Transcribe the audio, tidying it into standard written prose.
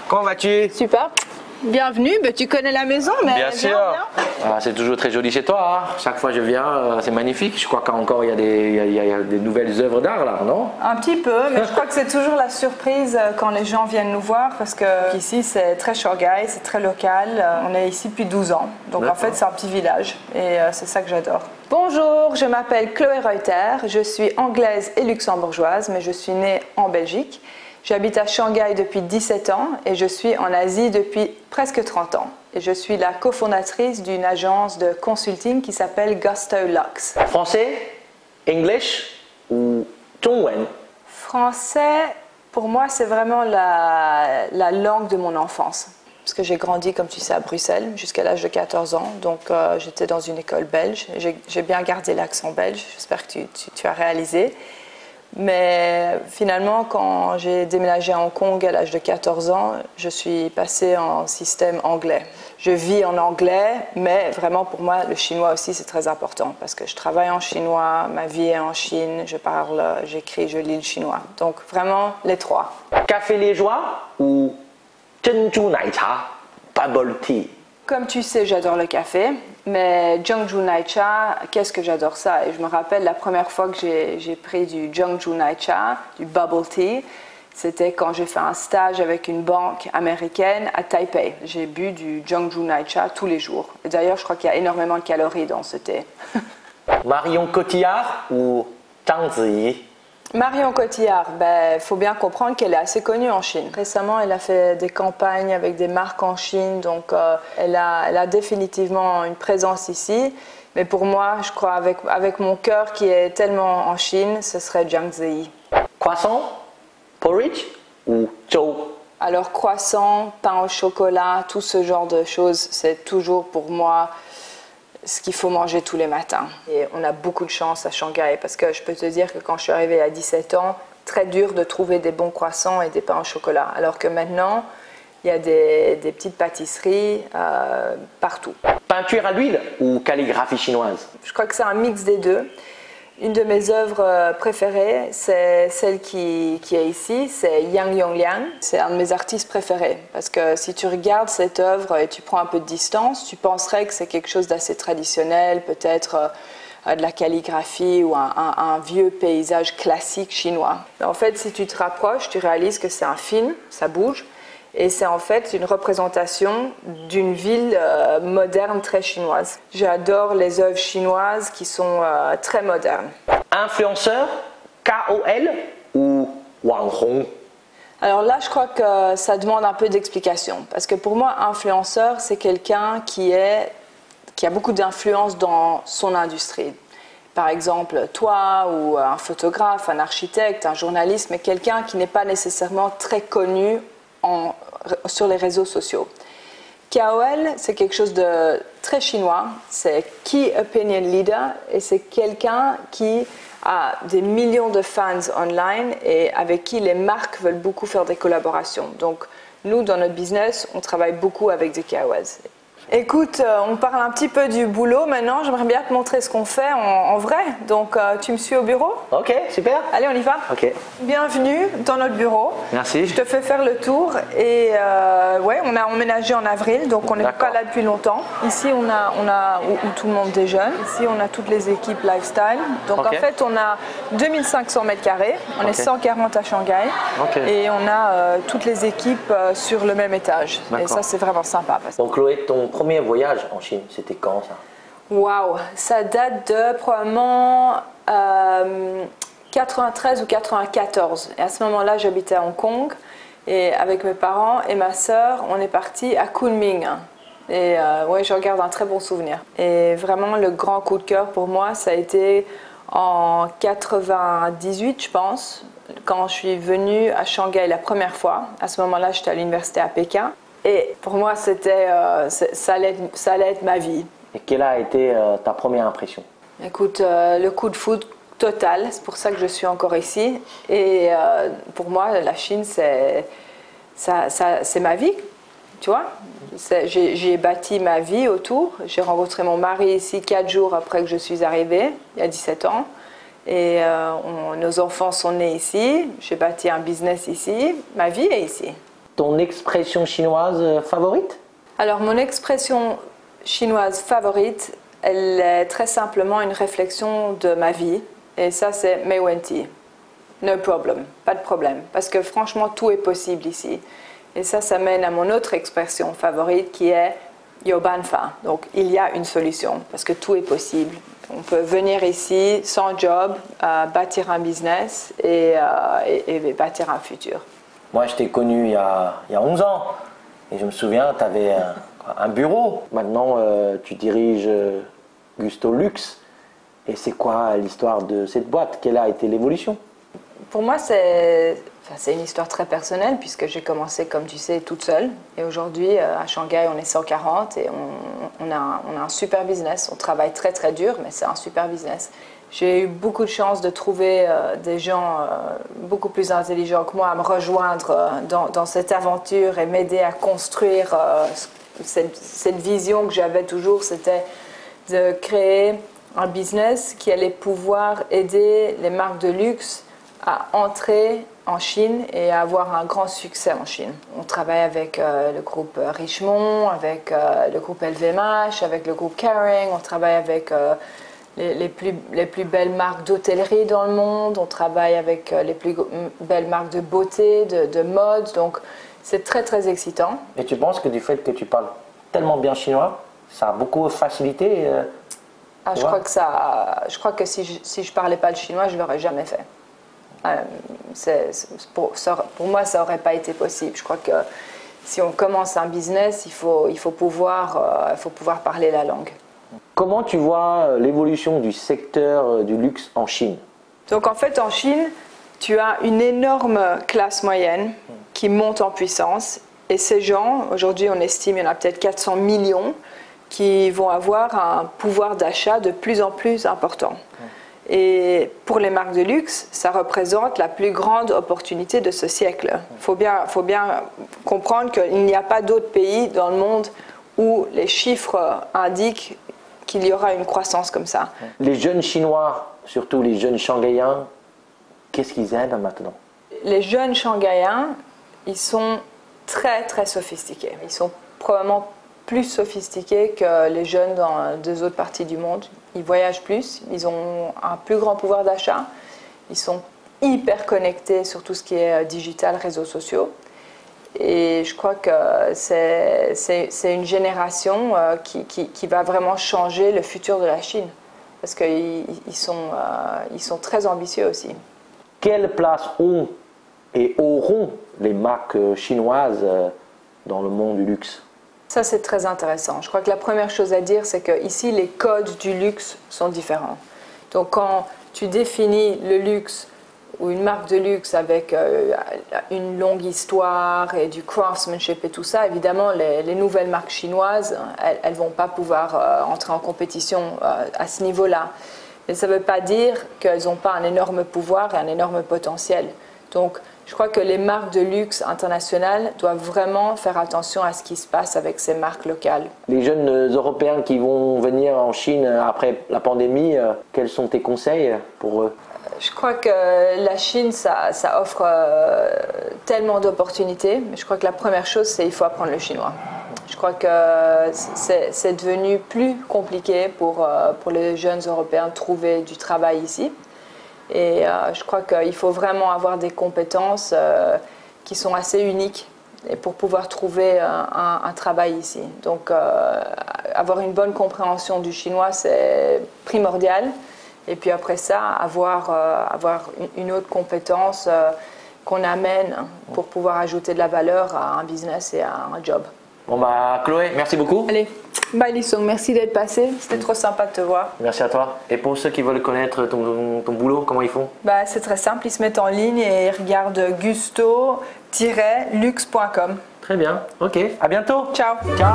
comment vas-tu? Super. Bienvenue, tu connais la maison, mais bien sûr. Ah, c'est toujours très joli chez toi. Hein. Chaque fois que je viens, c'est magnifique. Je crois qu'encore il y a des nouvelles œuvres d'art là, non? Un petit peu, mais je crois que c'est toujours la surprise quand les gens viennent nous voir parce que ici c'est très Shanghai, c'est très local. On est ici depuis 12 ans, donc en fait c'est un petit village et c'est ça que j'adore. Bonjour, je m'appelle Chloé Reuter, je suis anglaise et luxembourgeoise, mais je suis née en Belgique. J'habite à Shanghai depuis 17 ans et je suis en Asie depuis presque 30 ans. Et je suis la cofondatrice d'une agence de consulting qui s'appelle Gusto Lux. Français, English ou Zhongwen? Français, pour moi, c'est vraiment la langue de mon enfance. Parce que j'ai grandi, comme tu sais, à Bruxelles jusqu'à l'âge de 14 ans. Donc, j'étais dans une école belge. J'ai bien gardé l'accent belge. J'espère que tu as réalisé. Mais finalement, quand j'ai déménagé à Hong Kong à l'âge de 14 ans, je suis passée en système anglais. Je vis en anglais, mais vraiment pour moi, le chinois aussi, c'est très important parce que je travaille en chinois, ma vie est en Chine, je parle, j'écris, je lis le chinois. Donc vraiment, les trois. Café liégeois ou Zhenju Naicha, bubble tea? Comme tu sais, j'adore le café, mais Zhengzhou Naicha, qu'est-ce que j'adore ça? Et je me rappelle la première fois que j'ai pris du Zhengzhou Naicha, du bubble tea, c'était quand j'ai fait un stage avec une banque américaine à Taipei. J'ai bu du Zhengzhou Naicha tous les jours. Et d'ailleurs, je crois qu'il y a énormément de calories dans ce thé. Marion Cotillard ou Zhang Ziyi? Marion Cotillard, faut bien comprendre qu'elle est assez connue en Chine. Récemment, elle a fait des campagnes avec des marques en Chine, donc elle a définitivement une présence ici. Mais pour moi, je crois avec mon cœur qui est tellement en Chine, ce serait Zhang Ziyi. Croissant, porridge ou zhou? Alors croissant, pain au chocolat, tout ce genre de choses, c'est toujours pour moi ce qu'il faut manger tous les matins. Et on a beaucoup de chance à Shanghai parce que je peux te dire que quand je suis arrivée à 17 ans, très dur de trouver des bons croissants et des pains au chocolat. Alors que maintenant, il y a des petites pâtisseries partout. Peinture à l'huile ou calligraphie chinoise? Je crois que c'est un mix des deux. Une de mes œuvres préférées, c'est celle qui est ici, c'est Yang Yongliang. C'est un de mes artistes préférés parce que si tu regardes cette œuvre et tu prends un peu de distance, tu penserais que c'est quelque chose d'assez traditionnel, peut-être de la calligraphie ou un vieux paysage classique chinois. Mais en fait, si tu te rapproches, tu réalises que c'est un film, ça bouge. Et c'est en fait une représentation d'une ville moderne très chinoise. J'adore les œuvres chinoises qui sont très modernes. Influenceur, KOL ou Wang Hong? Alors là, je crois que ça demande un peu d'explication. Parce que pour moi, influenceur, c'est quelqu'un qui a beaucoup d'influence dans son industrie. Par exemple, toi ou un photographe, un architecte, un journaliste, mais quelqu'un qui n'est pas nécessairement très connu sur les réseaux sociaux. KOL, c'est quelque chose de très chinois, c'est Key Opinion Leader et c'est quelqu'un qui a des millions de fans online et avec qui les marques veulent beaucoup faire des collaborations. Donc nous, dans notre business, on travaille beaucoup avec des KOLs. Écoute, on parle un petit peu du boulot maintenant. J'aimerais bien te montrer ce qu'on fait en vrai. Donc, tu me suis au bureau? Ok, super. Allez, on y va. Ok. Bienvenue dans notre bureau. Merci. Je te fais faire le tour. Et ouais, on a emménagé en avril, donc on n'est pas là depuis longtemps. Ici, on a où tout le monde déjeune. Ici, on a toutes les équipes lifestyle. Donc, en fait, on a 2500 mètres carrés. On est 140 à Shanghai. Et on a toutes les équipes sur le même étage. Et ça, c'est vraiment sympa. Donc, Chloé, ton premier voyage en Chine, c'était quand ça? Waouh, ça date de probablement 93 ou 94. Et à ce moment-là, j'habitais à Hong Kong et avec mes parents et ma sœur, on est parti à Kunming. Et ouais, je regarde un très bon souvenir. Et vraiment, le grand coup de cœur pour moi, ça a été en 98, je pense, quand je suis venue à Shanghai la première fois. À ce moment-là, j'étais à l'université à Pékin. Et pour moi, ça allait être ma vie. Et quelle a été ta première impression? Écoute, le coup de foudre total, c'est pour ça que je suis encore ici. Et pour moi, la Chine, c'est ma vie, tu vois. J'ai bâti ma vie autour. J'ai rencontré mon mari ici 4 jours après que je suis arrivée, il y a 17 ans. Et nos enfants sont nés ici. J'ai bâti un business ici. Ma vie est ici. ton expression chinoise favorite? Alors, mon expression chinoise favorite, elle est très simplement une réflexion de ma vie. Et ça, c'est Mei Wen Ti. No problem, pas de problème. Parce que franchement, tout est possible ici. Et ça mène à mon autre expression favorite qui est Yo Ban Fa. Donc, il y a une solution parce que tout est possible. On peut venir ici sans job, bâtir un business et bâtir un futur. Moi, je t'ai connu il y a 11 ans. Et je me souviens, tu avais un bureau. Maintenant, tu diriges Gusto Luxe. Et c'est quoi l'histoire de cette boîte? Quelle a été l'évolution? Pour moi, c'est une histoire très personnelle puisque j'ai commencé, comme tu sais, toute seule. Et aujourd'hui, à Shanghai, on est 140 et on a un super business. On travaille très très dur, mais c'est un super business. J'ai eu beaucoup de chance de trouver des gens beaucoup plus intelligents que moi à me rejoindre dans cette aventure et m'aider à construire cette vision que j'avais toujours. C'était de créer un business qui allait pouvoir aider les marques de luxe à entrer en Chine et à avoir un grand succès en Chine. On travaille avec le groupe Richemont, avec le groupe LVMH, avec le groupe Kering, on travaille avec les plus belles marques d'hôtellerie dans le monde, on travaille avec les plus belles marques de beauté, de mode, donc c'est très très excitant. Et tu penses que du fait que tu parles tellement bien chinois, ça a beaucoup facilité je crois que si je parlais pas le chinois, je l'aurais jamais fait. Pour moi, ça n'aurait pas été possible. Je crois que si on commence un business, il faut pouvoir parler la langue. Comment tu vois l'évolution du secteur du luxe en Chine? Donc en fait, en Chine, tu as une énorme classe moyenne qui monte en puissance. Et ces gens, aujourd'hui on estime qu'il y en a peut-être 400 millions, qui vont avoir un pouvoir d'achat de plus en plus important. Et pour les marques de luxe, ça représente la plus grande opportunité de ce siècle. Il faut bien comprendre qu'il n'y a pas d'autre pays dans le monde où les chiffres indiquent qu'il y aura une croissance comme ça. Les jeunes Chinois, surtout les jeunes Shanghaïens, qu'est-ce qu'ils aiment maintenant? Les jeunes Shanghaïens, ils sont très très sophistiqués. Ils sont probablement plus sophistiqués que les jeunes dans deux autres parties du monde. Ils voyagent plus, ils ont un plus grand pouvoir d'achat, ils sont hyper connectés sur tout ce qui est digital, réseaux sociaux. Et je crois que c'est une génération qui va vraiment changer le futur de la Chine. Parce qu'ils sont très ambitieux aussi. Quelle place ont et auront les marques chinoises dans le monde du luxe? Ça, c'est très intéressant. Je crois que la première chose à dire, c'est qu'ici, les codes du luxe sont différents. Donc, quand tu définis le luxe ou une marque de luxe avec une longue histoire et du craftsmanship et tout ça, évidemment, les nouvelles marques chinoises, elles ne vont pas pouvoir entrer en compétition à ce niveau-là. Mais ça ne veut pas dire qu'elles n'ont pas un énorme pouvoir et un énorme potentiel. Donc, je crois que les marques de luxe internationales doivent vraiment faire attention à ce qui se passe avec ces marques locales. Les jeunes Européens qui vont venir en Chine après la pandémie, quels sont tes conseils pour eux? Je crois que la Chine, ça offre tellement d'opportunités. Mais je crois que la première chose, c'est qu'il faut apprendre le chinois. Je crois que c'est devenu plus compliqué pour les jeunes Européens de trouver du travail ici. Et je crois qu'il faut vraiment avoir des compétences qui sont assez uniques et pour pouvoir trouver un travail ici. Donc avoir une bonne compréhension du chinois, c'est primordial. Et puis après ça, avoir une autre compétence qu'on amène pour pouvoir ajouter de la valeur à un business et à un job. Bon bah Chloé, merci beaucoup. Allez, bye Lissong, merci d'être passé, c'était trop sympa de te voir. Merci à toi. Et pour ceux qui veulent connaître ton boulot, comment ils font? Bah, c'est très simple, ils se mettent en ligne et ils regardent gusto-luxe.com. Très bien, ok. À bientôt. Ciao. Ciao.